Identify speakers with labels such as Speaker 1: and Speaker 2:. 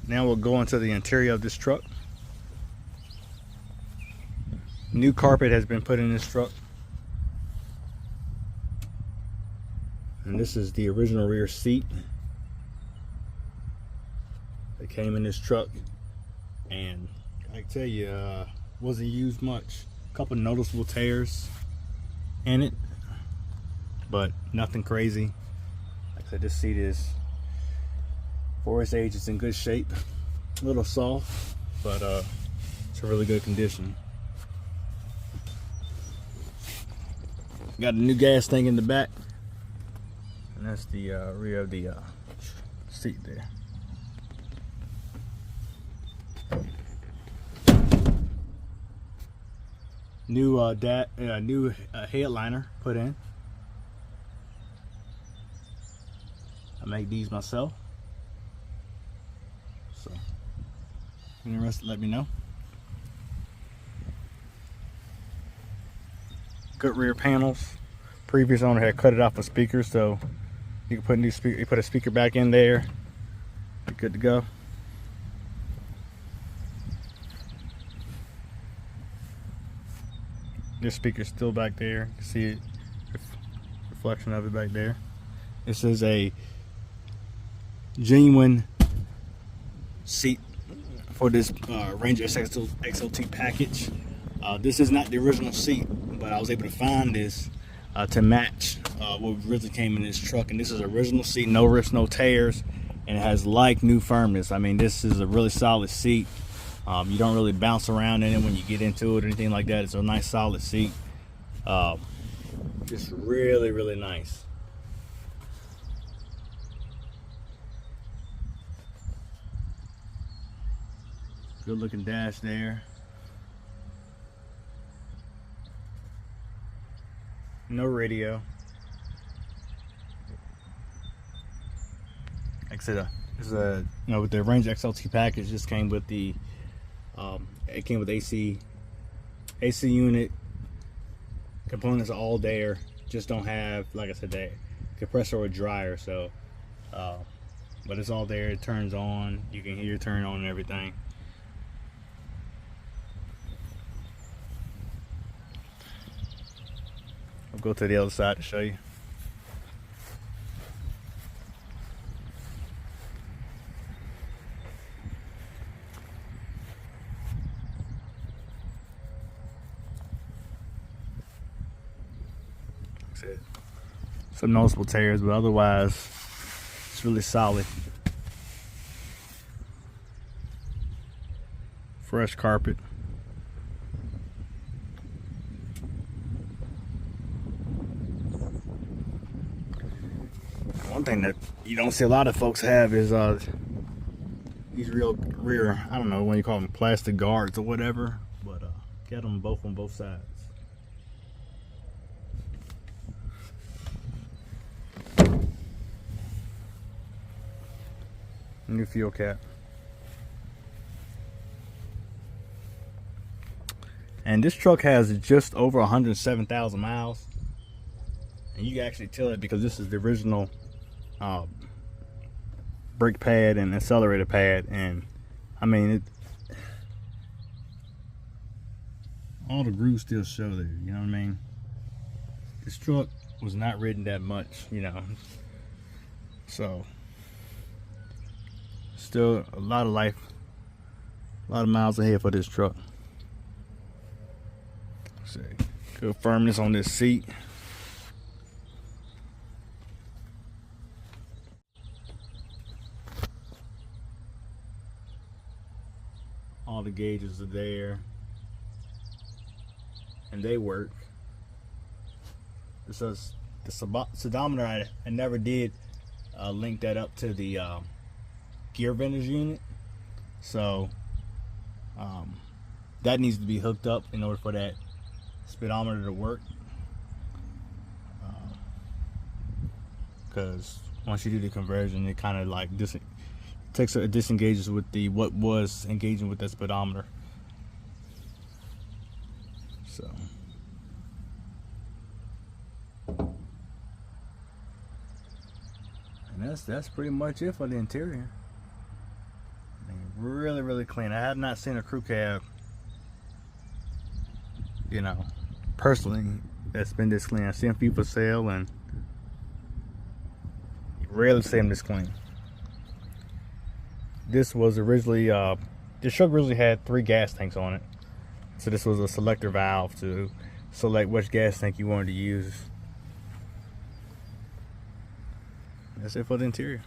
Speaker 1: Now we'll go into the interior of this truck. New carpet has been put in this truck. And this is the original rear seat that came in this truck. And I can tell you, wasn't used much. A couple noticeable tears in it, but nothing crazy. Like I said, this seat is, for its age, it's in good shape. A little soft, but it's a really good condition. Got a new gas tank in the back, and that's the rear of the seat there. New headliner put in. I make these myself, so if you're interested, let me know. Good rear panels. Previous owner had cut it off with speakers, so you can put a new speaker. You put a speaker back in there. You're good to go. This speaker's still back there. You can see it, reflection of it back there. This is a genuine seat for this Ranger XLT package. This is not the original seat, but I was able to find this to match what originally came in this truck. And this is original seat, no rips, no tears, and it has like new firmness. I mean, this is a really solid seat. You don't really bounce around in it when you get into it or anything like that. It's a nice solid seat. Just really, really nice. Good looking dash there. No radio. Like I said, this is a, you know, with the Ranger XLT package, this came with the it came with AC unit. Components are all there, just don't have, like I said, that compressor or dryer. So but it's all there. It turns on, you can hear it turn on and everything. I'll go to the other side to show you. Some noticeable tears, but otherwise it's really solid. Fresh carpet. One thing that you don't see a lot of folks have is these rear, I don't know when you call them, plastic guards or whatever, but get them both on both sides. New fuel cap. And this truck has just over 107,000 miles. And you can actually tell it because this is the original brake pad and accelerator pad. And I mean, all the grooves still show there, you know what I mean? This truck was not ridden that much, you know. So still a lot of life, a lot of miles ahead for this truck. So, good firmness on this seat. All the gauges are there, and they work. It says the speedometer, I never did link that up to the gear vendors unit, so that needs to be hooked up in order for that speedometer to work, because once you do the conversion, it kind of like disengages with the what was engaging with that speedometer. So and that's pretty much it for the interior. I mean, really, really clean. I have not seen a crew cab, you know, personally, that's been this clean. I've seen a few for sale and rarely see them this clean. This was originally, this truck originally had 3 gas tanks on it. So this was a selector valve to select which gas tank you wanted to use. That's it for the interior.